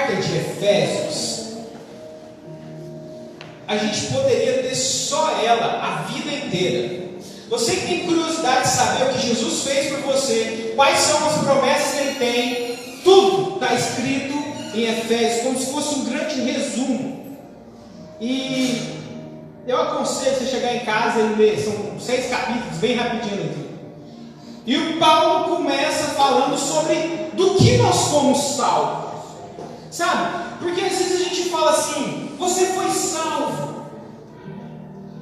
carta de Efésios, a gente poderia ter só ela a vida inteira. Você que tem curiosidade de saber o que Jesus fez por você, quais são as promessas que Ele tem, tudo está escrito em Efésios, como se fosse um grande resumo. E eu aconselho você chegar em casa e ler, são 6 capítulos, bem rapidinho aqui. E o Paulo começa falando sobre do que nós fomos salvos. Sabe? Porque às vezes a gente fala assim, você foi salvo.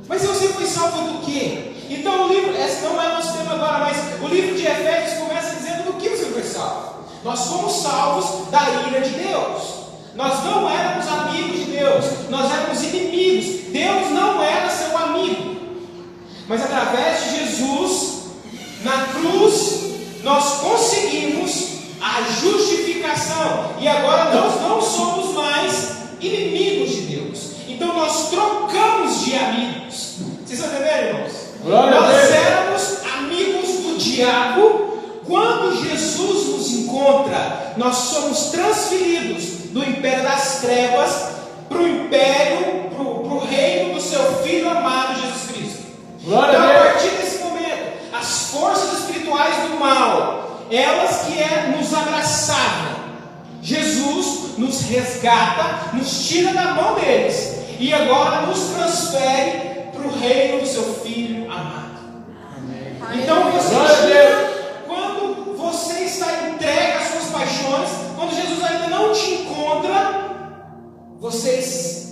Mas você foi salvo do quê? Então o livro, esse não é o nosso tema agora, mas o livro de Efésios começa dizendo do que você foi salvo. Nós fomos salvos da ira de Deus. Nós não éramos amigos de Deus, nós éramos inimigos. Deus não era seu amigo. Mas através de Jesus, na cruz, nós conseguimos a justificação. E agora nós não somos mais inimigos de Deus. Então nós trocamos de amigos. Vocês estão entendendo, irmãos? Nós éramos amigos do diabo. Quando Jesus nos encontra, nós somos transferidos do império das trevas para o império, para o reino do seu Filho amado Jesus Cristo. Então, a partir desse momento, as forças espirituais do mal, elas que nos abraçavam, Jesus nos resgata, nos tira da mão deles e agora nos transfere para o reino do seu Filho amado. Amém. Então quando você está entregue às suas paixões, quando Jesus ainda não te encontra,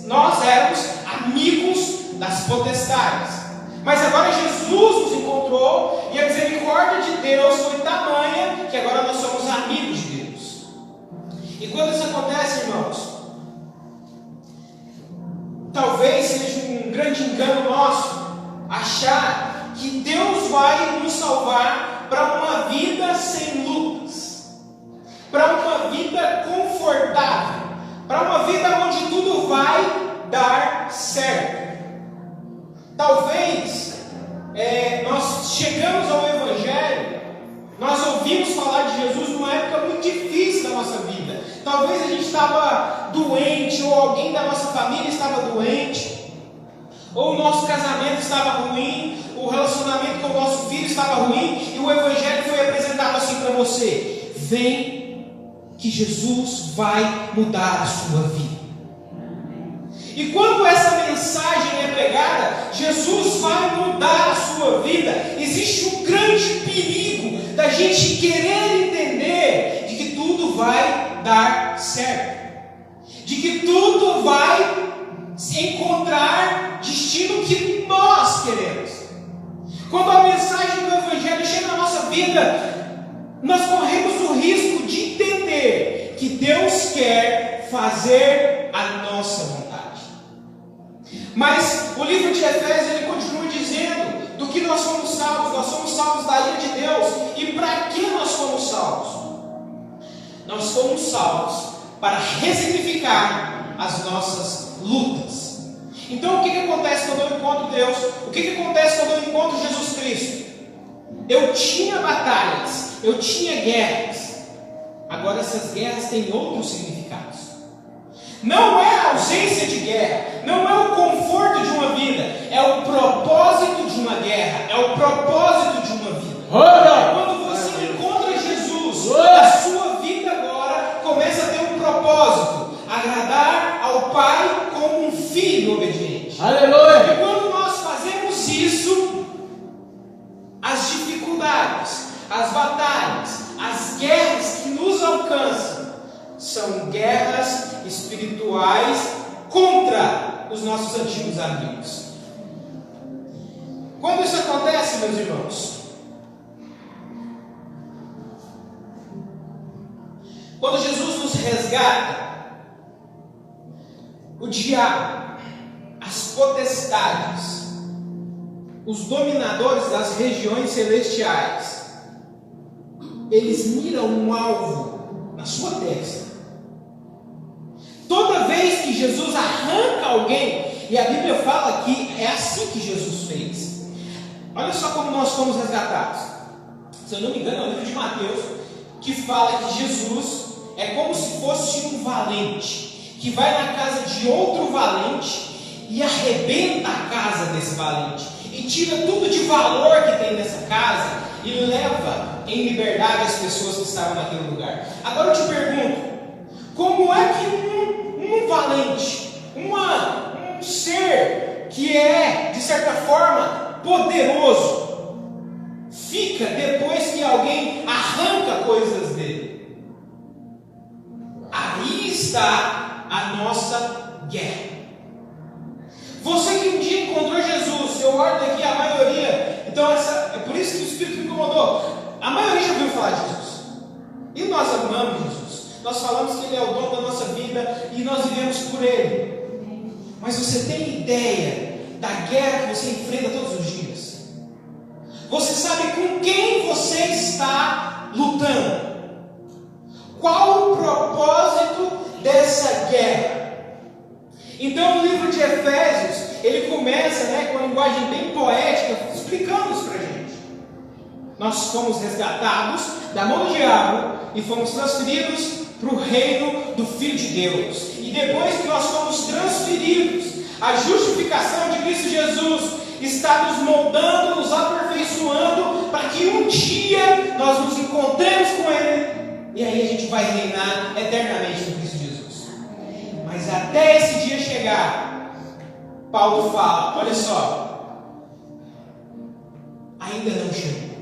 nós éramos amigos das potestades. Mas agora Jesus nos encontrou e a misericórdia de Deus foi tamanha que agora nós somos amigos de Deus. E quando isso acontece, irmãos, talvez seja um grande engano nosso achar que Deus vai nos salvar para uma vida sem lutas, para uma vida confortável, para uma vida onde tudo vai dar certo. Talvez nós chegamos ao Evangelho, nós ouvimos falar de Jesus numa época muito difícil da nossa vida. Talvez a gente estava doente, ou alguém da nossa família estava doente, ou o nosso casamento estava ruim, o relacionamento com o nosso filho estava ruim, e o Evangelho foi apresentado assim para você: vem que Jesus vai mudar a sua vida. E quando essa mensagem é pregada, Jesus vai mudar a sua vida, existe um grande perigo da gente querer entender de que tudo vai dar certo, de que tudo vai encontrar destino que nós queremos. Quando a mensagem do Evangelho chega na nossa vida, nós corremos o risco de entender que Deus quer fazer a nossa vontade. Mas o livro de Efésios ele continua dizendo do que nós somos salvos da ira de Deus. E para que nós fomos salvos? Nós fomos salvos para ressignificar as nossas lutas. Então o que acontece quando eu encontro Deus? O que acontece quando eu encontro Jesus Cristo? Eu tinha batalhas, eu tinha guerras. Agora essas guerras têm outros significados. Não é a ausência de guerra, não é o conforto de uma vida, é o propósito de uma guerra, é o propósito de uma vida. Quando você encontra Jesus, a sua vida agora começa a ter um propósito: agradar ao Pai como um filho obediente. Aleluia! E quando nós fazemos isso, as dificuldades, as batalhas, as guerras que nos alcançam são guerras espirituais contra os nossos antigos amigos. Quando isso acontece, meus irmãos, quando Jesus nos resgata, o diabo, as potestades, os dominadores das regiões celestiais, eles miram um alvo na sua testa. Toda vez que Jesus arranca alguém, e a Bíblia fala que é assim que Jesus fez. Olha só como nós fomos resgatados. Se eu não me engano, é o livro de Mateus que fala que Jesus é como se fosse um valente que vai na casa de outro valente e arrebenta a casa desse valente e tira tudo de valor que tem nessa casa e leva em liberdade as pessoas que estavam naquele lugar. Agora eu te pergunto, como é que um valente, um ser que é, de certa forma, poderoso, fica depois que alguém arranca coisas dele? Aí está a nossa guerra. Você que um dia encontrou Jesus, eu olho daqui a maioria, então é por isso que o Espírito me incomodou. A maioria já ouviu falar de Jesus. E nós amamos Jesus. Nós falamos que Ele é o dono da nossa vida e nós vivemos por Ele. Mas você tem ideia da guerra que você enfrenta todos os dias? Você sabe com quem você está lutando? Qual o propósito dessa guerra? Então o livro de Efésios, ele começa com uma linguagem bem poética, explicando isso para a gente. Nós fomos resgatados da mão do diabo e fomos transferidos para o reino do Filho de Deus. E depois que nós fomos transferidos, a justificação de Cristo Jesus está nos moldando, nos aperfeiçoando, para que um dia nós nos encontremos com Ele, e aí a gente vai reinar eternamente com Cristo Jesus. Mas até esse dia chegar, Paulo fala, olha só, ainda não chegou.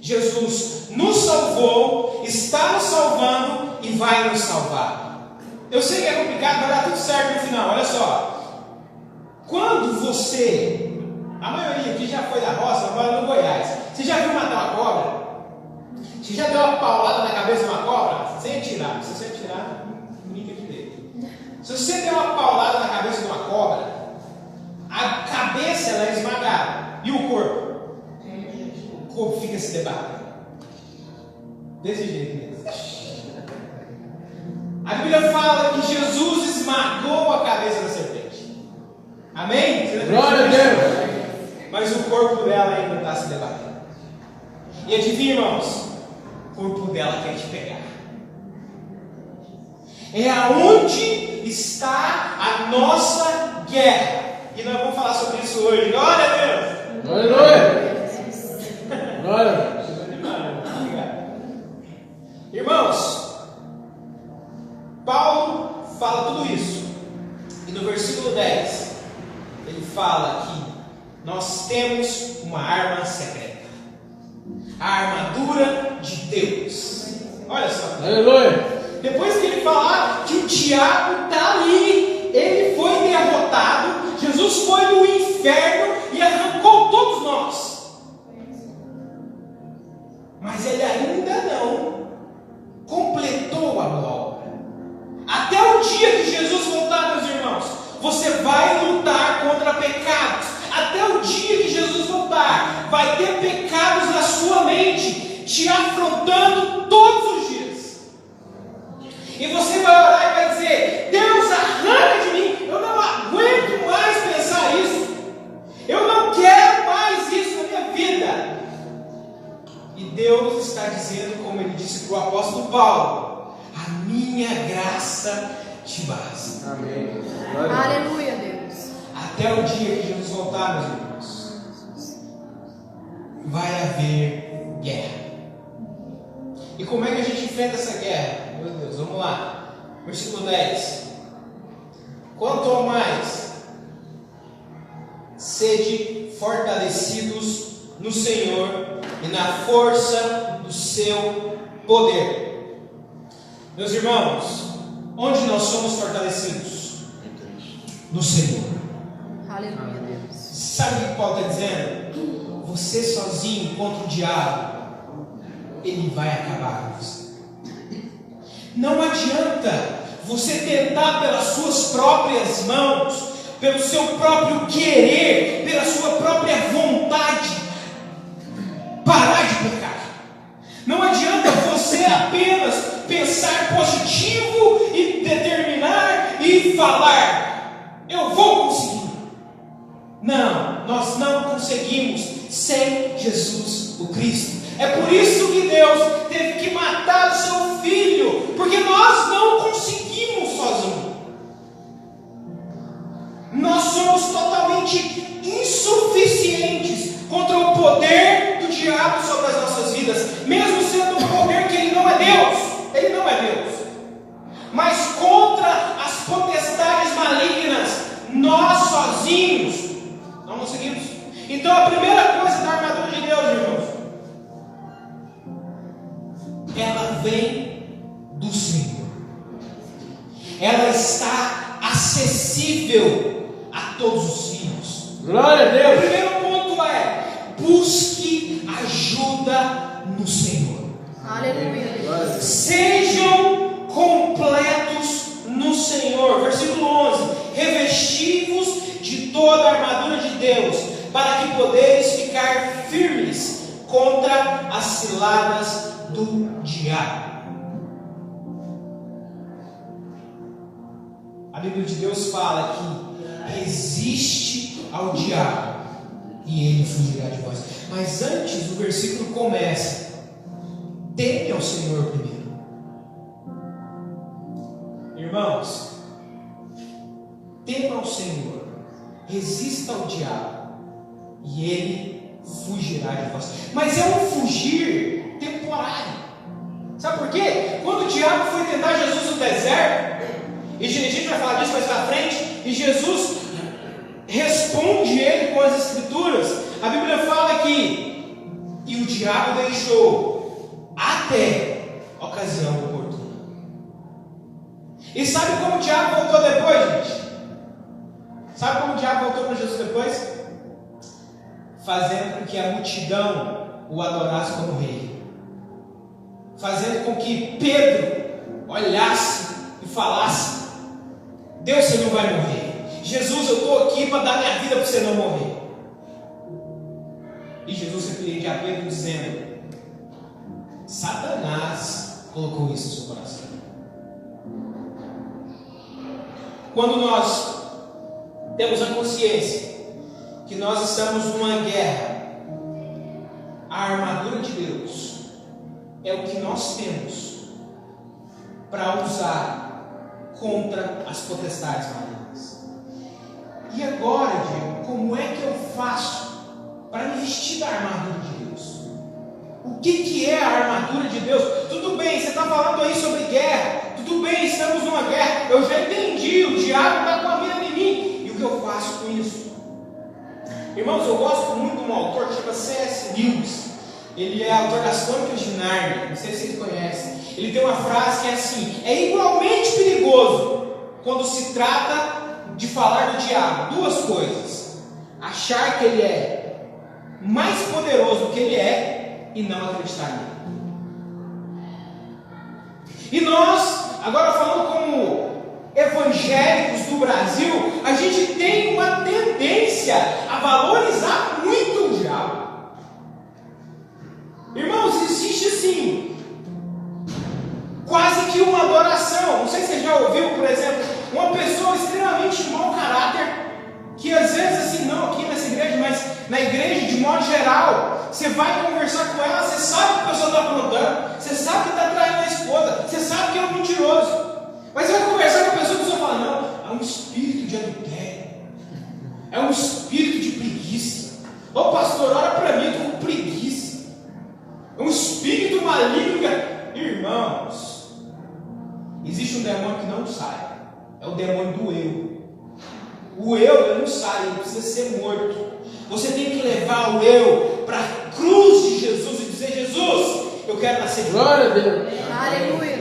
Jesus nos salvou, está nos salvando e vai nos salvar. Eu sei que é complicado, vai dar tudo certo no final. Olha só, quando você, a maioria aqui já foi da roça, mora no Goiás, você já viu matar uma cobra? Você já deu uma paulada na cabeça de uma cobra? Sem atirar, se você atirar, brinca direito. Se você der uma paulada na cabeça de uma cobra, a cabeça ela é esmagada, e o corpo? O corpo fica se debatendo. Desse jeito mesmo. A Bíblia fala que Jesus esmagou a cabeça da serpente. Amém? Glória a Deus. Mas o corpo dela ainda está se debatendo. E adivinha, irmãos? O corpo dela quer te pegar. É aonde está a nossa guerra. E nós vamos falar sobre isso hoje. Glória a Deus. Glória a Deus. Glória a Deus. Irmãos, Paulo fala tudo isso. E no versículo 10, ele fala que nós temos uma arma secreta. A armadura de Deus. Olha só. Aleluia. Depois que ele falar que o diabo está ali, ele foi derrotado, Jesus foi no inferno e arrancou todos nós. Mas ele ainda não completou a obra. Até o dia que Jesus voltar, meus irmãos, você vai lutar contra pecados. Até o dia que Jesus voltar, vai ter pecados na sua mente, te afrontando todos os dias. E você vai orar e vai dizer: Deus, arranca de mim, eu não aguento mais pensar isso, eu não quero mais isso na minha vida. E Deus está dizendo, como ele disse para o apóstolo Paulo: a minha graça te basta. Amém. Aleluia, Deus. Até o dia que Jesus voltar, meus irmãos, vai haver guerra. E como é que a gente enfrenta essa guerra? Meu Deus, vamos lá. Versículo 10. Quanto ao mais, sede fortalecidos no Senhor e na força do seu poder. Meus irmãos, onde nós somos fortalecidos? No Senhor. Aleluia, Deus. Sabe o que Paulo está dizendo? Você sozinho contra o diabo, ele vai acabar com você. Não adianta você tentar pelas suas próprias mãos, pelo seu próprio querer, pela sua própria vontade, parar de pecar. Não adianta você apenas pensar positivo e determinar e falar: eu vou conseguir. Não, nós não conseguimos sem Jesus o Cristo. É por isso que Deus teve que matar o seu filho porque nós não conseguimos sozinhos. Nós somos totalmente insuficientes contra o poder do diabo sobre as nossas vidas, mesmo sendo um poder que ele não é Deus. Ele não é Deus. Mas contra as potestades malignas, nós sozinhos não conseguimos. Então a primeira coisa da armadura de Deus, irmãos, ela vem do Senhor. Ela está acessível a todos os filhos. Glória a Deus. O primeiro ponto é: busque ajuda no Senhor. Aleluia. Sejam completos no Senhor. Versículo 11: revestivos de toda a armadura de Deus, para que podeis ficar firmes contra as ciladas do diabo. A Bíblia de Deus fala que resiste ao diabo e ele fugirá de vós. Mas antes o versículo começa: teme ao Senhor primeiro. Irmãos, tema ao Senhor, resista ao diabo e ele fugirá de vós. Mas é um fugir temporário. Sabe por quê? Quando o diabo foi tentar Jesus no deserto, e a gente vai falar disso mais pra frente, e Jesus responde ele com as escrituras, a Bíblia fala que e o diabo deixou até ocasião oportuna. E sabe como o diabo voltou depois, gente? Sabe como o diabo voltou para Jesus depois? Fazendo com que a multidão o adorasse como rei, fazendo com que Pedro olhasse e falasse: Deus, você não vai morrer. Jesus, eu estou aqui para dar minha vida para você não morrer. E Jesus repreende a Pedro dizendo: Satanás colocou isso no seu coração. Quando nós temos a consciência que nós estamos numa guerra, a armadura de Deus é o que nós temos para usar contra as potestades malignas. E agora, Diego, como é que eu faço para me vestir da armadura de Deus? O que é a armadura de Deus? Tudo bem, você está falando aí sobre guerra. Tudo bem, estamos numa guerra. Eu já entendi, o diabo está com a mira em mim. E o que eu faço com isso? Irmãos, eu gosto muito de um autor que chama C.S. Lewis. Ele é autor das Crônicas de Nárnia. Não sei se vocês conhecem. Ele tem uma frase que é assim: é igualmente perigoso quando se trata de falar do diabo. Duas coisas: achar que ele é mais poderoso do que ele é e não acreditar nele. E nós, agora falando como evangélicos do Brasil, a gente tem uma tendência a valorizar muito o diabo. Irmãos, existe assim quase que uma adoração. Não sei se você já ouviu, por exemplo, uma pessoa extremamente mau caráter, que às vezes assim, não aqui nessa igreja, mas na igreja de modo geral, você vai conversar com ela, você sabe que a pessoa está aprontando, você sabe que está traindo a esposa, você sabe que é um mentiroso, mas você vai conversar com a pessoa fala: não, é um espírito de adultério, é um espírito de preguiça. Ô pastor, ora para mim, eu estou com preguiça. É um espírito maligno. Irmãos, existe um demônio que não sai. É o demônio do eu. O eu, ele não sai, ele precisa ser morto. Você tem que levar o eu para a cruz de Jesus e dizer: Jesus, eu quero nascer de novo. Glória a Deus. Aleluia.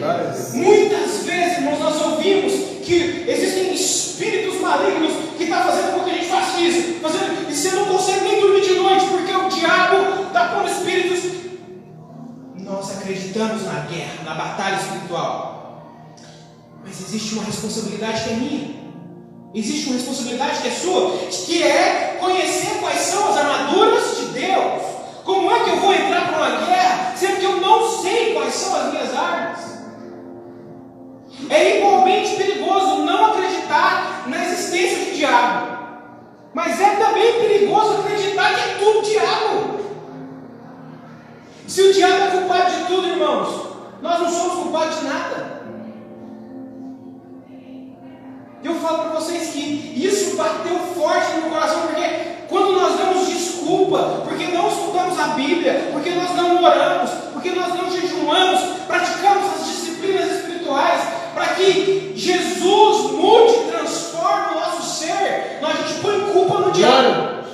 Muitas vezes, irmãos, nós ouvimos que existem espíritos malignos que estão fazendo com que a gente faça isso, e você não consegue nem dormir de noite porque o diabo está pondo espíritos. Nós acreditamos na guerra, na batalha espiritual, mas existe uma responsabilidade que é minha, existe uma responsabilidade que é sua, que é conhecer quais são as armaduras de Deus. Como é que eu vou entrar para uma guerra sendo que eu não sei quais são as minhas armas? É igualmente perigoso não acreditar na existência do diabo, mas é também perigoso acreditar que é tudo diabo. Se o diabo é culpado de tudo, irmãos, nós não somos culpados de nada. eu falo para vocês que isso bateu forte no meu coração, porque quando nós damos desculpa, porque não estudamos a Bíblia, porque nós não oramos, porque nós não jejuamos, praticamos as disciplinas espirituais, para que Jesus mude e transforme o nosso ser, a gente põe culpa no diabo.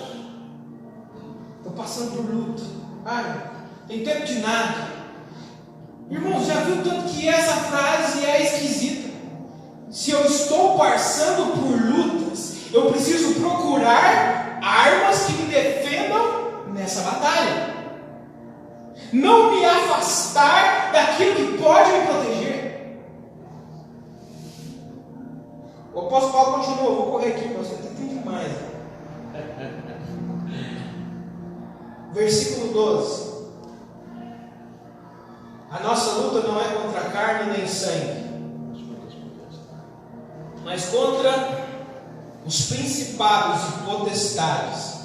Estou passando por luta. Ai, tem tempo de nada. Irmãos, já viu tanto que essa frase é esquisita? Se eu estou passando por lutas, eu preciso procurar armas que me defendam nessa batalha. Não me afastar daquilo que pode me proteger. O apóstolo Paulo continua, eu vou correr aqui para você, tem demais. Versículo 12. A nossa luta não é contra carne nem sangue, mas contra os principados e potestades,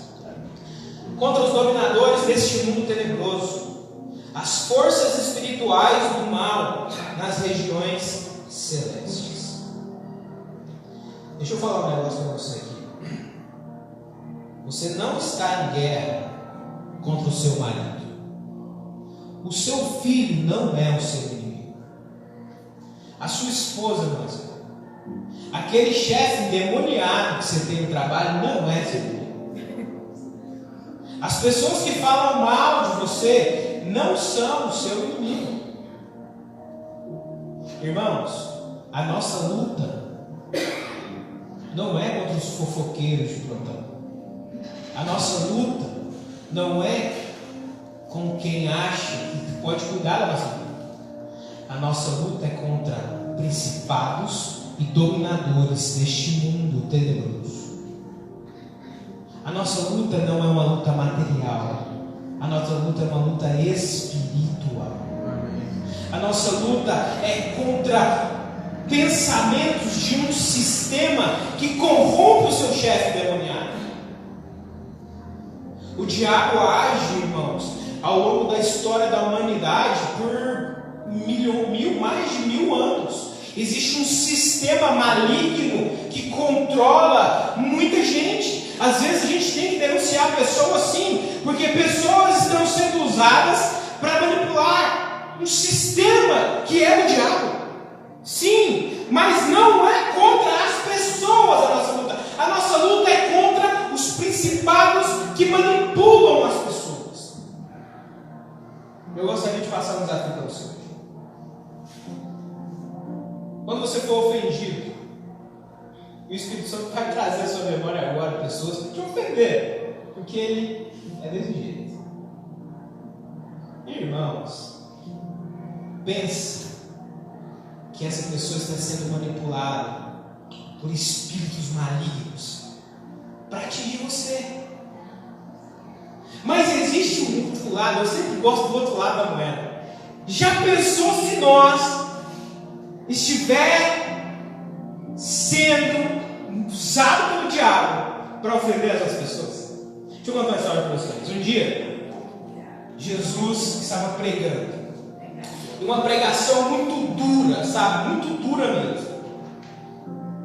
contra os dominadores deste mundo tenebroso, as forças espirituais do mal nas regiões celestes. Deixa eu falar um negócio para você aqui. Você não está em guerra contra o seu marido. O seu filho não é o seu inimigo. A sua esposa não é seu inimigo. Aquele chefe endemoniado que você tem no trabalho não é seu inimigo. As pessoas que falam mal de você não são o seu inimigo. Irmãos, a nossa luta não é contra os fofoqueiros de plantão. A nossa luta não é com quem acha que pode cuidar da nossa vida. A nossa luta é contra principados e dominadores deste mundo tenebroso. A nossa luta não é uma luta material. A nossa luta é uma luta espiritual. A nossa luta é contra pensamentos de um sistema que corrompe o seu chefe demoniado. O diabo age, irmãos, ao longo da história da humanidade por mais de 1000 anos. Existe um sistema maligno que controla muita gente. Às vezes a gente tem que denunciar pessoas sim, porque pessoas estão sendo usadas para manipular um sistema que é do diabo. Sim, mas não é contra as pessoas a nossa luta. A nossa luta é contra os principados que manipulam as pessoas. Eu gostaria de passar um desafio para você hoje. Quando você for ofendido, o Espírito Santo vai trazer à sua memória agora pessoas que te ofenderam, porque ele é desse jeito. Irmãos, pense que essa pessoa está sendo manipulada por espíritos malignos para atingir você. Mas existe um outro lado, eu sempre gosto do outro lado da moeda. Já pensou se nós estiver sendo usado pelo diabo para ofender as outras pessoas? Deixa eu contar uma história para vocês. Um dia, Jesus estava pregando. Uma pregação muito dura, sabe? Muito dura mesmo.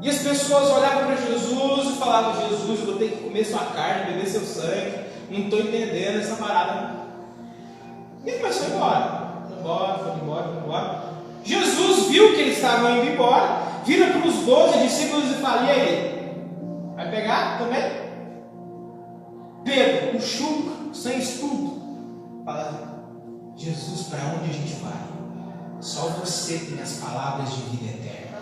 E as pessoas olhavam para Jesus e falavam: Jesus, eu vou ter que comer sua carne, beber seu sangue. Não estou entendendo essa parada. E ele começou a ir embora. Foi embora. Jesus viu que eles estavam indo embora, vira para os 12 discípulos e fala: e aí? Vai pegar também? Pedro, o chuca, sem estudo, fala: Jesus, para onde a gente vai? Só você tem as palavras de vida eterna.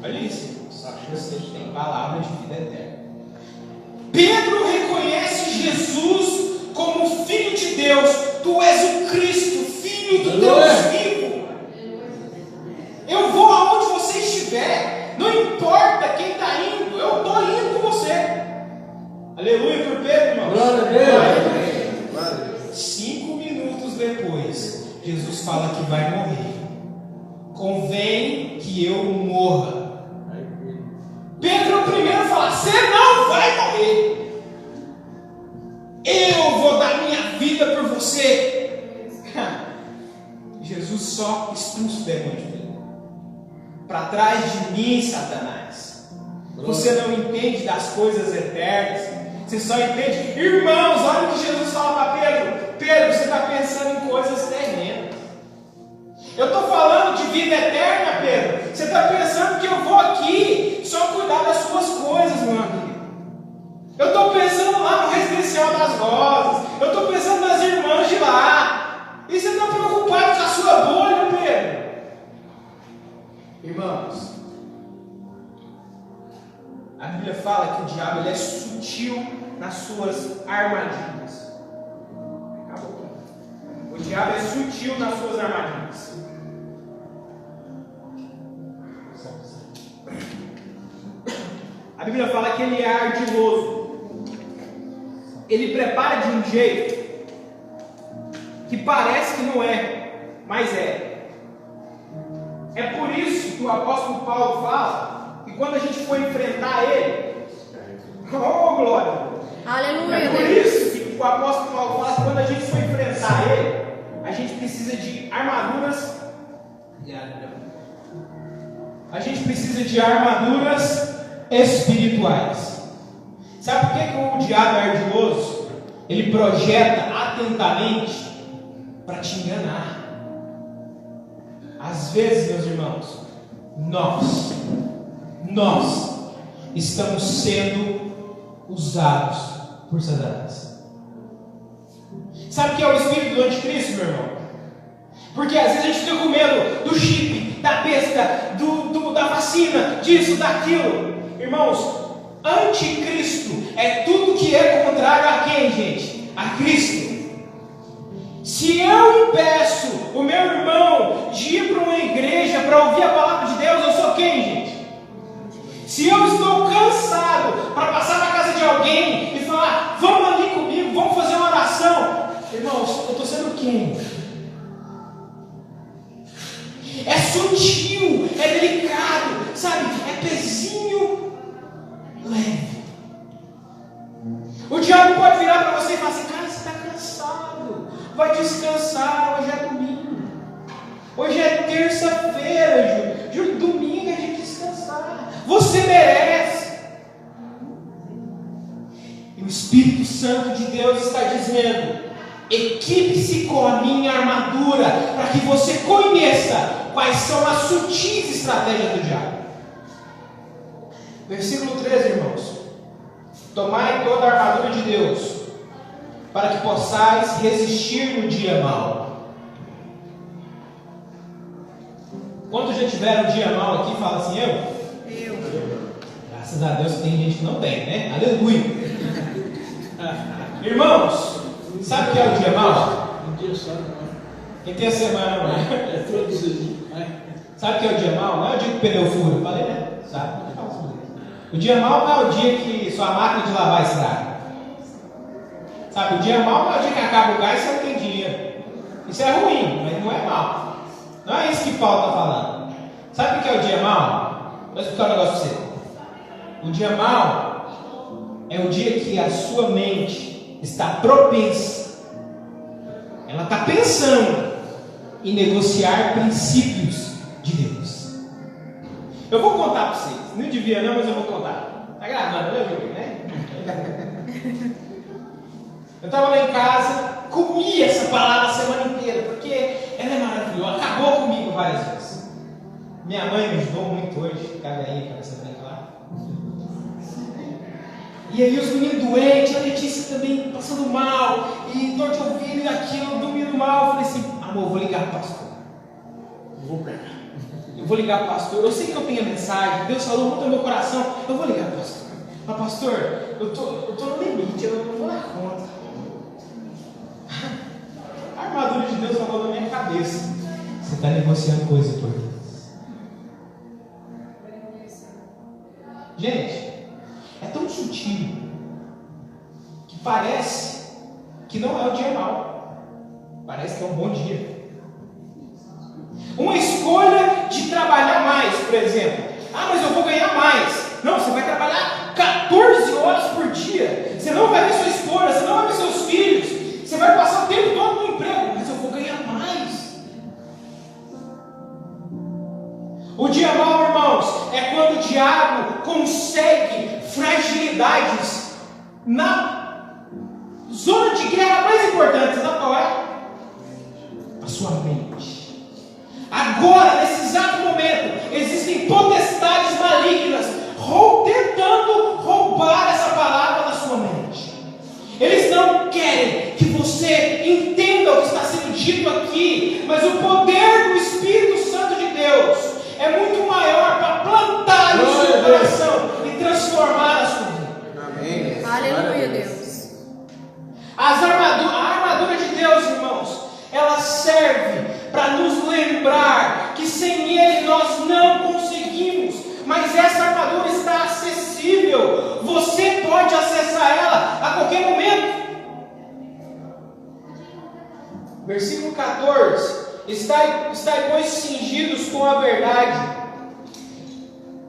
Olha isso, só você tem palavras de vida eterna. Pedro reconhece Jesus como Filho de Deus. Tu és o Cristo, Filho do Deus vivo. Eu vou aonde você estiver, não importa quem está indo, eu estou indo com você. Aleluia por Pedro, irmãos. Glória a Deus. 5 minutos depois, Jesus fala que vai morrer. Convém que eu morra. Pedro primeiro fala: você não vai morrer. Eu vou dar minha vida por você. Jesus só expulsa o demônio de Pedro, para trás de mim, Satanás. Você não entende das coisas eternas. Você só entende. Irmãos, olha o que Jesus fala para Pedro. Pedro, você está pensando em coisas terrenas. Eu estou falando de vida eterna, Pedro. Você está pensando que eu vou aqui só cuidar das suas coisas, meu amigo. Eu estou pensando lá no residencial das Rosas. Eu estou pensando nas irmãs de lá. E você está preocupado com a sua bolha, Pedro? Irmãos, a Bíblia fala que o diabo ele é sutil nas suas armadilhas. Acabou. O diabo é sutil nas suas armadilhas. A Bíblia fala que ele é ardiloso. Ele prepara de um jeito que parece que não é, mas é. É por isso que o apóstolo Paulo fala que quando a gente for enfrentar ele, oh glória! Aleluia. É por isso que o apóstolo Paulo fala que quando a gente for enfrentar ele, a gente precisa de armaduras. A gente precisa de armaduras espirituais. Sabe por que o diabo é ardiloso? Ele projeta atentamente para te enganar. Às vezes, meus irmãos, nós estamos sendo usados por Satanás. Sabe o que é o espírito do anticristo, meu irmão? Porque às vezes a gente fica com medo do chip, da besta, da vacina, disso, daquilo. Irmãos, anticristo é tudo que é contrário a quem, gente? A Cristo. Se eu impeço o meu irmão de ir para uma igreja para ouvir a palavra de Deus, eu sou quem, gente? Se eu estou cansado para passar na casa de alguém e falar, vamos ali comigo, vamos fazer uma oração, irmãos, eu estou sendo quem? É sutil, é delicado, sabe? É pezinho leve. O diabo pode virar para você e falar assim, cara, você está cansado, vai descansar, hoje é domingo, hoje é terça-feira, Júlio, domingo é de descansar, você merece. E o Espírito Santo de Deus está dizendo, equipe-se com a minha armadura, para que você conheça quais são as sutis estratégias do diabo. Versículo 13, irmãos. Tomai toda a armadura de Deus, para que possais resistir no dia mau. Quantos já tiveram um dia mau aqui? Fala assim, eu. Graças a Deus tem gente que não tem, né? Aleluia. Irmãos, sabe o que é o dia mau? Um dia só, não. Quem tem a semana, não é? É todos os dias. Sabe o que é o dia mau? Não é o dia que o pneu fura, eu falei, né? Sabe? O dia mau não é o dia que sua máquina de lavar estraga. Sabe, o dia mau não é o dia que acaba o gás e você não tem dinheiro. Isso é ruim, mas não é mau. Não é isso que Paulo está falando. Sabe o que é o dia mau? Vou explicar um negócio para você. O dia mau é o dia que a sua mente está propensa. Ela está pensando em negociar princípios de Deus. Eu vou contar para vocês. Não devia não, mas eu vou contar. Está gravando, né? Eu estava lá em casa, comi essa palavra a semana inteira, porque ela é maravilhosa, acabou comigo várias vezes. Minha mãe me ajudou muito hoje, cabe aí, cabeça branca lá. E aí os meninos doentes, a Letícia também passando mal, e dor de ouvido e aquilo, dormindo mal. Eu falei assim, amor, vou ligar para o pastor. Eu vou ligar para o pastor, eu sei que eu tenho a mensagem, Deus falou muito no meu coração, eu vou ligar para o pastor. Mas pastor, eu tô no limite, eu não vou dar conta. A armadura de Deus falou na minha cabeça. Você está negociando coisa por Deus. Gente, é tão sutil que parece que não é um dia mau. Parece que é um bom dia. Uma escolha de trabalhar mais, por exemplo. Ah, mas eu vou ganhar mais. Não, você vai trabalhar 14 horas por dia. Você não vai ver sua esposa, você não vai ver seus filhos. Você vai passar o tempo todo no emprego, mas eu vou ganhar mais. O dia mau, irmãos, é quando o diabo consegue fragilidades na zona de guerra mais importante. Sabe qual é? A sua mente. Agora, nesse exato momento, existem potestades malignas tentando roubar essa palavra da sua mente. Eles não querem que você entenda o que está sendo dito aqui, mas o poder do Espírito Santo de Deus é muito maior para plantar no seu coração e transformar a sua vida. Amém. Aleluia, Deus. A armadura de Deus, irmãos, ela serve para nos lembrar que sem Ele nós não conseguimos, mas essa armadura está acessível, você pode acessar ela a qualquer momento. Versículo 14: Estai, pois, cingidos com a verdade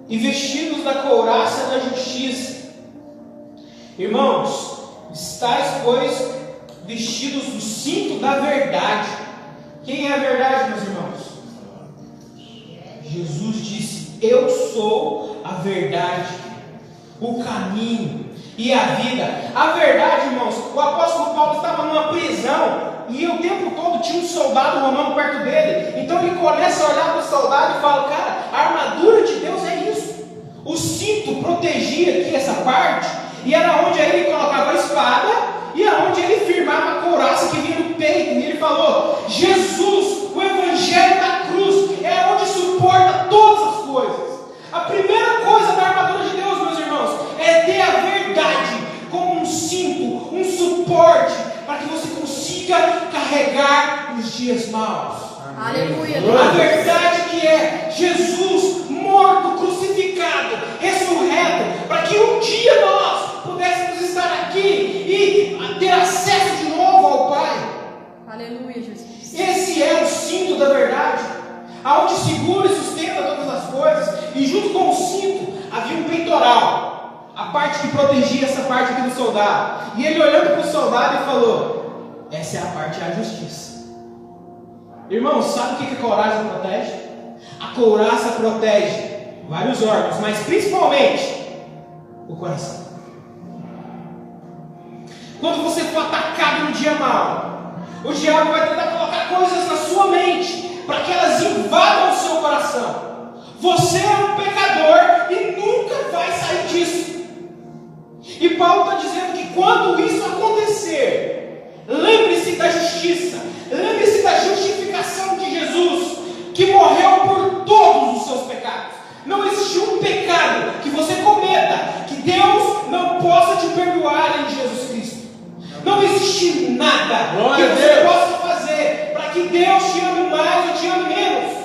e vestidos da couraça da justiça. Irmãos, estais, pois, vestidos do cinto da verdade. Quem é a verdade, meus irmãos? Jesus disse: eu sou a verdade, o caminho e a vida. A verdade, irmãos, o apóstolo Paulo estava numa prisão e o tempo todo tinha um soldado romano perto dele. Então ele começa a olhar para o soldado e fala: cara, a armadura de Deus é isso. O cinto protegia aqui essa parte, e era onde ele colocava a espada e era onde ele firmava a couraça que vinha do peito. E ele falou: Jesus, o evangelho da cruz é onde suporta todas as coisas. A primeira coisa da armadura de Deus, meus irmãos, é ter a verdade como um cinto, um suporte para que você consiga carregar nos dias maus. Aleluia. A verdade que é Jesus morto, crucificado, ressurreto, para que um dia nós pudéssemos estar aqui e ter acesso de novo ao Pai. Aleluia, Jesus. Esse é o cinto da verdade, aonde segura e sustenta todas as coisas. E junto com o cinto havia um peitoral, a parte que protegia essa parte aqui do soldado. E ele olhando para o soldado e falou: essa é a parte da justiça. Irmãos, sabe o que a couraça protege? A couraça protege vários órgãos, mas principalmente o coração. Quando você for atacado no dia mau, o diabo vai tentar colocar coisas na sua mente para que elas invadam o seu coração. Você é um pecador e nunca vai sair disso. E Paulo está dizendo que quando isso acontecer, lembre-se da justiça, lembre-se da justificação de Jesus, que morreu por todos os seus pecados. Não existe um pecado que você cometa que Deus não possa te perdoar em Jesus Cristo. Não existe nada que você possa fazer para que Deus te ame mais ou te ame menos.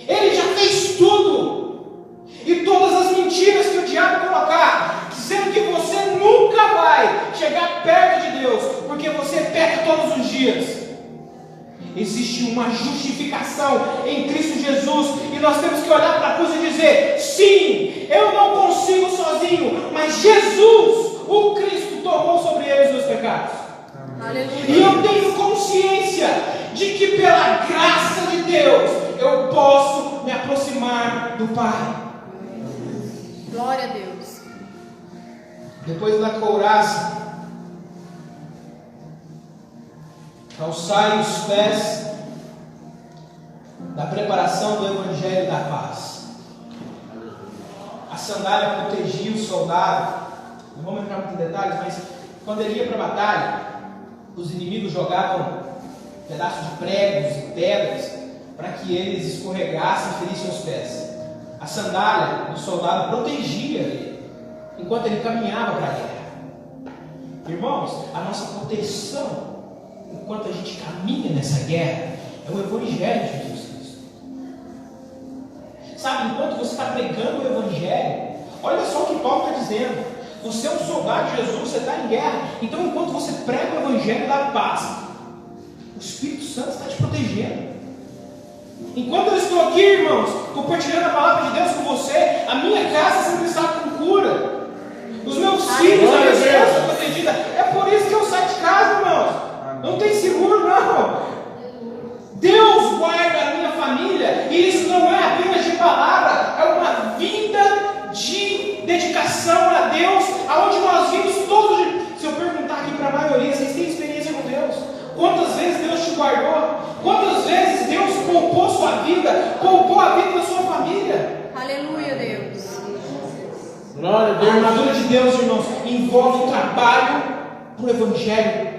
Ele já fez tudo. E todas as mentiras que o diabo colocar, dizendo que você nunca vai chegar perto de Deus, porque você peca todos os dias. Existe uma justificação em Cristo Jesus, e nós temos que olhar para a cruz e dizer: sim, eu não consigo sozinho, mas Jesus, o Cristo, tomou sobre ele os meus pecados. Aleluia. E eu tenho consciência de que pela graça de Deus eu posso me aproximar do Pai. Glória a Deus. Depois da couraça, calçai os pés da preparação do Evangelho da paz. A sandália protegia o soldado. Não vamos entrar muito em detalhes, mas quando ele ia para a batalha, os inimigos jogavam pedaços de pregos e pedras para que eles escorregassem e ferissem os pés. A sandália do soldado protegia ele enquanto ele caminhava para a guerra. Irmãos, a nossa proteção enquanto a gente caminha nessa guerra é o Evangelho de Jesus Cristo. Sabe, enquanto você está pregando o Evangelho, olha só o que Paulo está dizendo: você é um soldado de Jesus, você está em guerra. Então, enquanto você prega o Evangelho da paz, o Espírito Santo está te protegendo. Enquanto eu estou aqui, irmãos, compartilhando a palavra de Deus com você, a minha casa sempre está com cura. Os meus filhos, a minha esposa está protegida. É por isso que eu saio de casa, irmãos. Não tem seguro, não. Deus guarda a minha família, e isso não é apenas de palavra. vida, poupou a vida da sua família. Aleluia, Deus. Glória a A Deus. armadura de Deus, irmãos, envolve o trabalho para o Evangelho,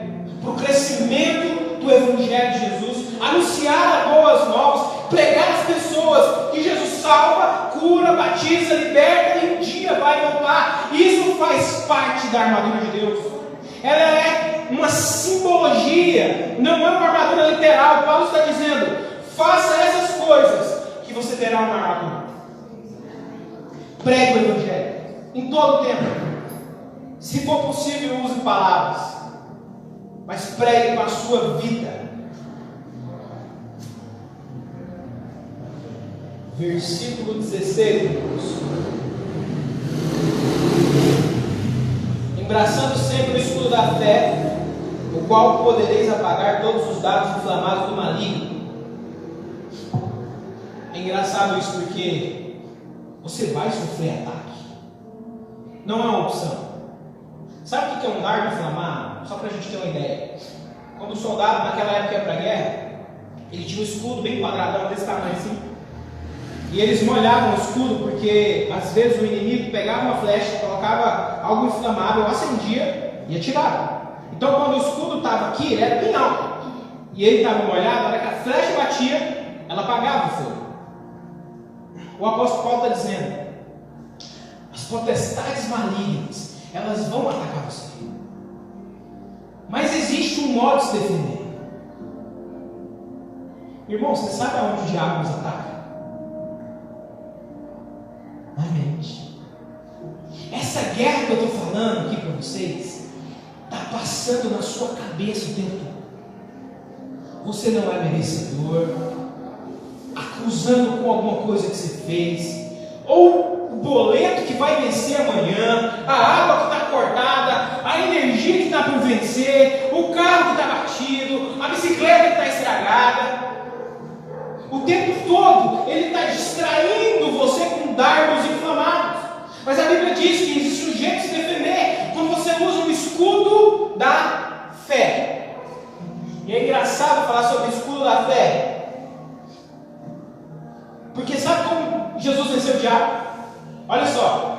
para o crescimento do Evangelho de Jesus, anunciar as boas novas, pregar às pessoas que Jesus salva, cura, batiza, liberta e um dia vai voltar. Isso faz parte da armadura de Deus. Ela é uma simbologia, não é uma armadura literal. Paulo está dizendo: faça essas coisas que você terá uma armadura. Pregue o Evangelho em todo o tempo. Se for possível, use palavras, mas pregue com a sua vida. Versículo 16, irmãos. Embraçando sempre o escudo da fé, o qual podereis apagar todos os dardos inflamados do maligno. É engraçado isso, porque você vai sofrer ataque. Não é uma opção. Sabe o que é um dardo inflamado? Só para a gente ter uma ideia. Quando o soldado naquela época ia para a guerra, ele tinha um escudo bem quadradão desse tamanho assim. E eles molhavam o escudo porque às vezes o inimigo pegava uma flecha, colocava algo inflamável, acendia e atirava. Então quando o escudo estava aqui, ele era bem alto. E ele estava molhado, na hora que a flecha batia, ela apagava o fogo. O apóstolo Paulo está dizendo: as potestades malignas, elas vão atacar você. Mas existe um modo de se defender. Irmão, você sabe aonde o diabo nos ataca? Na mente. Essa guerra que eu estou falando aqui para vocês está passando na sua cabeça o tempo todo. Você não é merecedor, acusando com alguma coisa que você fez, ou o boleto que vai vencer amanhã, a água que está cortada, a energia que está por vencer, o carro que está batido, a bicicleta que está estragada. O tempo todo ele está distraindo você com dardos inflamados. Mas a Bíblia diz que existe um jeito de se defender quando você usa o escudo da fé. E é engraçado falar sobre o escudo da fé, porque sabe como Jesus venceu o diabo? Olha só,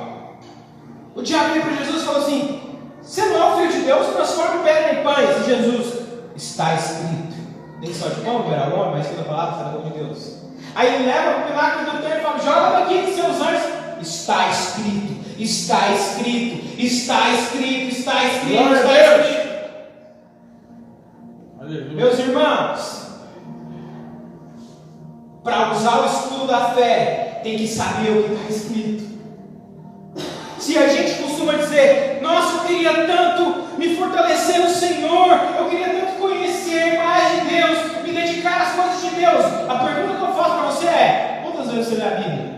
o diabo veio para Jesus e falou assim: você não é o Filho de Deus, transforma pedra em pães. E Jesus: está escrito, nem só de pão viverá o homem, mas toda palavra está na boca de Deus. Aí ele leva para o pináculo do templo e fala: joga aqui de seus anjos. Está escrito, está escrito, está escrito, está escrito, está escrito. Aleluia. Meus irmãos, para usar o escudo da fé, tem que saber o que está escrito. Se a gente costuma dizer: nossa, eu queria tanto me fortalecer no Senhor, eu queria tanto conhecer mais de Deus, me dedicar às coisas de Deus, a pergunta que eu faço para você é: quantas vezes você lê a Bíblia?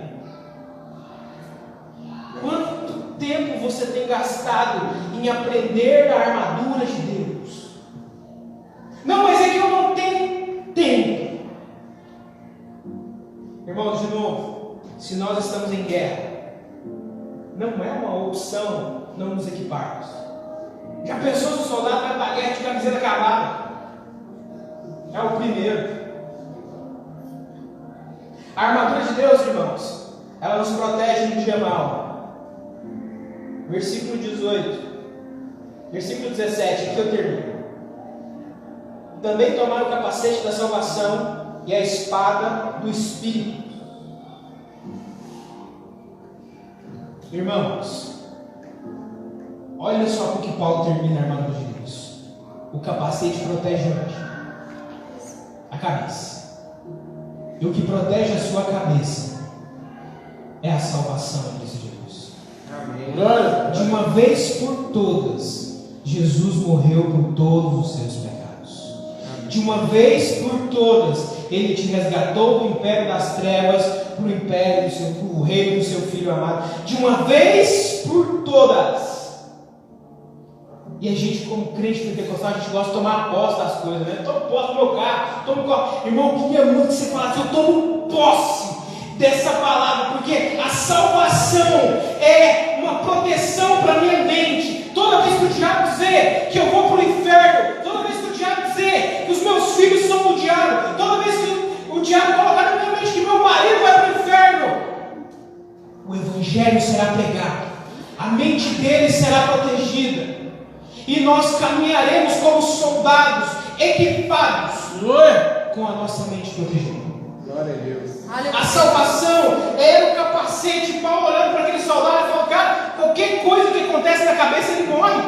Quanto tempo você tem gastado em aprender a armadura de Deus? Não, mas é que eu não tenho tempo. Irmãos, de novo, se nós estamos em guerra, não é uma opção não nos equiparmos. Já pensou se o soldado vai para a guerra de camiseta cavada? É o primeiro. A armadura de Deus, irmãos, ela nos protege no dia mau. Versículo 18, versículo 17, aqui eu termino. Também tomar o capacete da salvação e a espada do Espírito. Irmãos, olha só o que Paulo termina a armadura de Deus. O capacete protege onde? A cabeça. E o que protege a sua cabeça é a salvação em Cristo Jesus. Glória. De uma vez por todas, Jesus morreu por todos os seus pecados. De uma vez por todas, Ele te resgatou do império das trevas para o império do seu, o reino do seu Filho amado. De uma vez por todas. E a gente, como crente pentecostal, a gente gosta de tomar posse das coisas, né? Tomo posse do meu carro, tomo posse. Irmão, eu queria muito que você falasse: eu tomo posse dessa palavra, porque a salvação é uma proteção para a minha mente. Toda vez que o diabo dizer que eu vou para o inferno, toda vez que o diabo dizer que os meus filhos são do diabo, toda vez que o diabo colocar na minha mente Evangelho será pregado, a mente deles será protegida, e nós caminharemos como soldados equipados com a nossa mente protegida. Glória a Deus. A salvação era o capacete. Paulo olhando para aquele soldado e falou: cara, qualquer coisa que acontece na cabeça ele morre.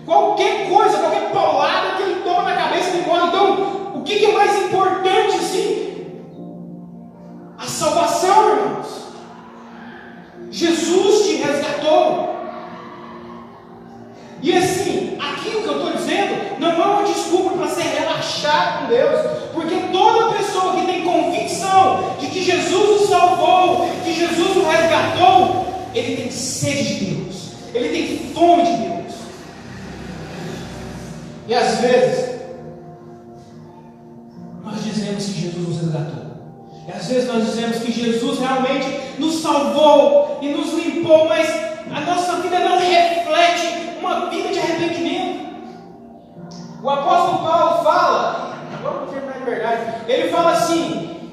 Qualquer coisa, qualquer paulada que ele toma na cabeça ele morre. Então, o que é mais importante assim? A salvação, irmãos. Jesus te resgatou. E assim, aqui o que eu estou dizendo não é uma desculpa para ser relaxado com Deus, porque toda pessoa que tem convicção de que Jesus o salvou, que Jesus o resgatou, ele tem sede de Deus, ele tem fome de Deus. E às vezes nós dizemos que Jesus nos resgatou, e às vezes nós dizemos que Jesus realmente nos salvou e nos limpou, mas a nossa vida não reflete uma vida de arrependimento. O apóstolo Paulo fala, agora eu vou terminar de verdade, ele fala assim: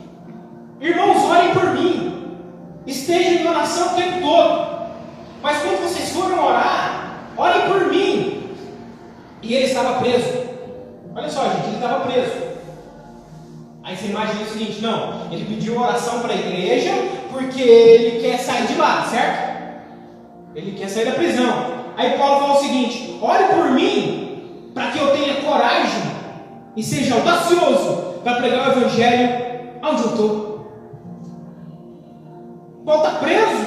irmãos, orem por mim, estejam em oração o tempo todo, mas quando vocês forem orar, orem por mim. E ele estava preso. Olha só, gente, ele estava preso. Aí você imagina o seguinte: não, ele pediu oração para a igreja porque ele quer sair de lá, certo? Ele quer sair da prisão. Aí Paulo fala o seguinte: ore por mim, para que eu tenha coragem e seja audacioso para pregar o Evangelho onde eu estou. Paulo está preso.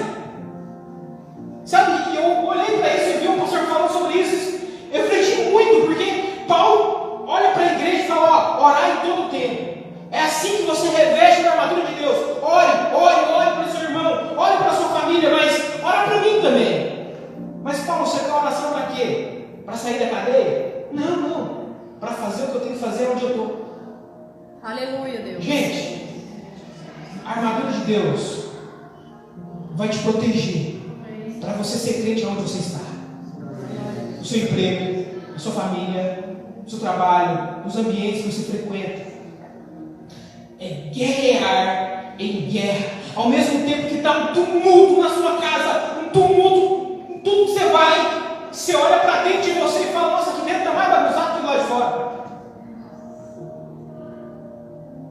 Sabe, e eu olhei para isso e vi o pastor falando sobre isso. Eu refleti muito, porque Paulo olha para a igreja e fala: ó, orar em todo o tempo. É assim que você reveste a armadura de Deus. Ore para o seu irmão, ore para a sua família, mas ora para mim também. Mas Paulo, você quer oração para quê? Para sair da cadeia? Não. Para fazer o que eu tenho que fazer onde eu estou. Aleluia, Deus. Gente, a armadura de Deus vai te proteger para você ser crente onde você está. No seu emprego, na sua família, no seu trabalho, nos ambientes que você frequenta. É guerrear em guerra. Ao mesmo tempo que está um tumulto na sua casa, um tumulto em tudo que você vai, você olha para dentro de você e fala: nossa, aqui dentro está mais bagunçado que lá de fora.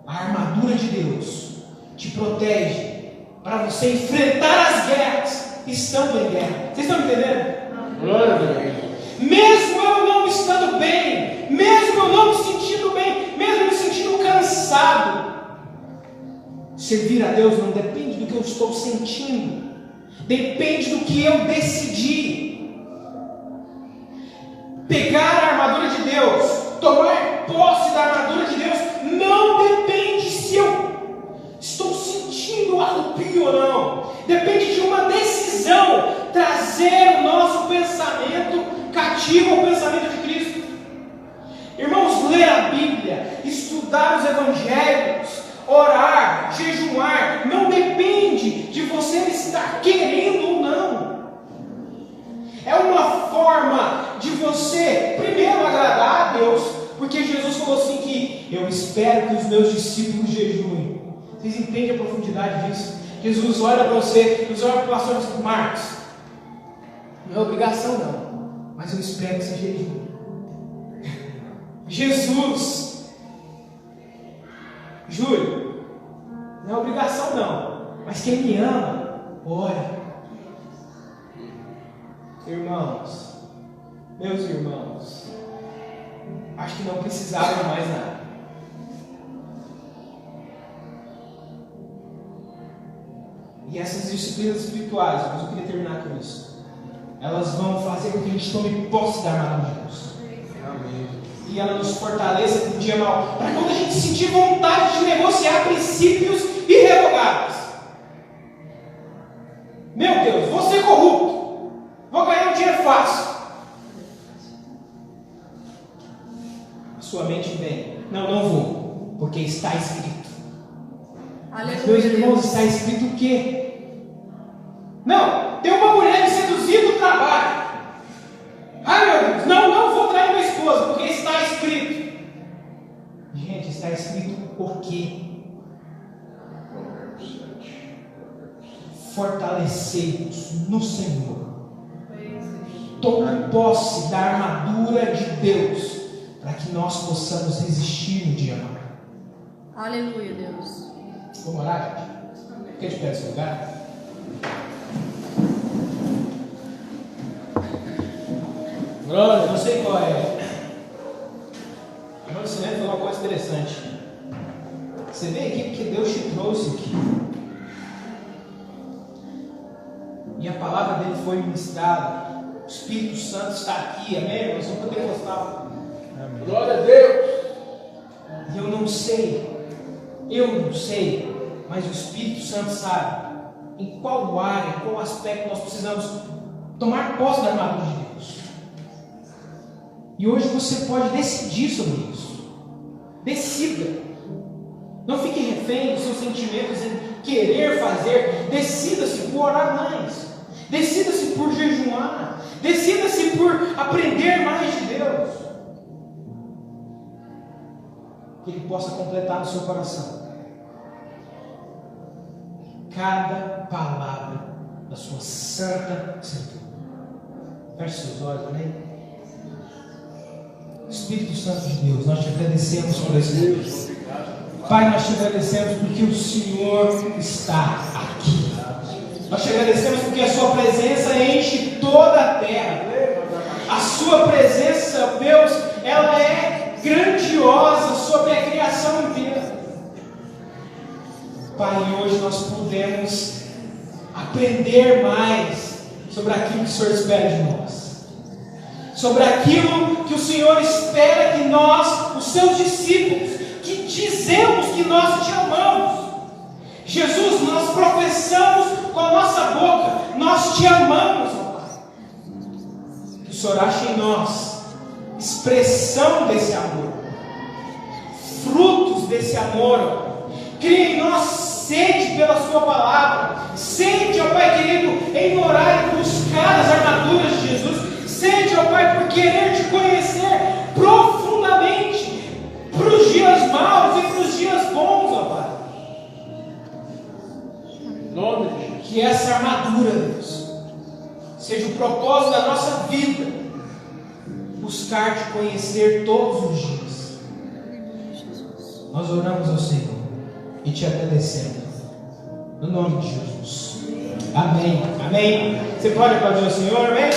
A armadura de Deus te protege para você enfrentar as guerras estando em guerra. Vocês estão entendendo? Glória a Deus. Mesmo eu não estando bem, mesmo eu não me sentindo bem, mesmo me sentindo cansado, servir a Deus não depende do que eu estou sentindo, depende do que eu decidi. Pegar a armadura de Deus, tomar posse da armadura de Deus, não depende se eu estou sentindo arrepio ou não, depende de uma decisão, trazer o nosso pensamento cativo ao pensamento de Cristo. Irmãos, ler a Bíblia, estudar os Evangelhos, orar, jejuar, não depende de você estar querendo ou não. É uma forma de você, primeiro, agradar a Deus, porque Jesus falou assim que eu espero que os meus discípulos jejuem. Vocês entendem a profundidade disso? Jesus olha para você, Jesus olha para o pastor e diz: Marcos, não é obrigação não, mas eu espero que você jejue. Jesus, Júlio, não é obrigação não, mas quem me ama, ora. Irmãos, meus irmãos, acho que não precisava de mais nada. E essas disciplinas espirituais, mas eu queria terminar com isso, elas vão fazer com que a gente tome posse da armadura de Deus. Amém. E ela nos fortaleça para o dia mal, para quando a gente sentir vontade de negociar princípios irrevogáveis. Meu Deus, vou ser corrupto, vou ganhar um dinheiro fácil. A sua mente vem: não vou, porque está escrito. Aleluia, Meus irmãos, Deus. está escrito o quê? Não, tem uma mulher me seduzindo no trabalho. Ai meu Deus, não vou trair minha esposa, porque está escrito. Gente, está escrito o quê? fortalecei-vos no Senhor. Tome posse da armadura de Deus, para que nós possamos resistir no dia mau. Aleluia, Deus. Vamos orar, gente? Fique de pé nesse lugar. Glória, não sei qual é. O irmão Cinema falou uma coisa interessante. Você vem aqui porque Deus te trouxe aqui. E a palavra dele foi ministrada. O Espírito Santo está aqui, amém? Nós vamos poder gostar. Glória a Deus. E eu não sei, mas o Espírito Santo sabe em qual área, em qual aspecto nós precisamos tomar posse da armadura de Deus. E hoje você pode decidir sobre isso. Decida. Não fique refém dos seus sentimentos em querer fazer. Decida-se por orar mais. Decida-se por jejuar. Decida-se por aprender mais de Deus. Que Ele possa completar no seu coração cada palavra da sua santa escritura. Feche seus olhos, amém? Espírito Santo de Deus, nós te agradecemos por esse Deus. Pai, nós te agradecemos porque o Senhor está aqui. Nós te agradecemos porque a sua presença enche toda a terra. A sua presença, Deus, ela é grandiosa sobre a criação inteira. Pai, hoje nós podemos aprender mais sobre aquilo que o Senhor espera de nós. Sobre aquilo que o Senhor espera que nós, os seus discípulos, que dizemos que nós te amamos. Jesus, nós professamos com a nossa boca, nós te amamos, ó Pai. Que o Senhor ache em nós expressão desse amor, frutos desse amor, ó Pai. Cria em nós sede pela sua palavra, sede, ó Pai querido, em orar e buscar as armaduras de Jesus, sede, ó Pai, por querer te conhecer profundamente, para os dias maus e para os dias bons, ó Pai. Nome de Jesus. Que essa armadura, Deus, seja o propósito da nossa vida, buscar te conhecer todos os dias. Nós oramos ao Senhor e te agradecemos, no nome de Jesus. Amém. Amém. Você pode aplaudir o Senhor, amém?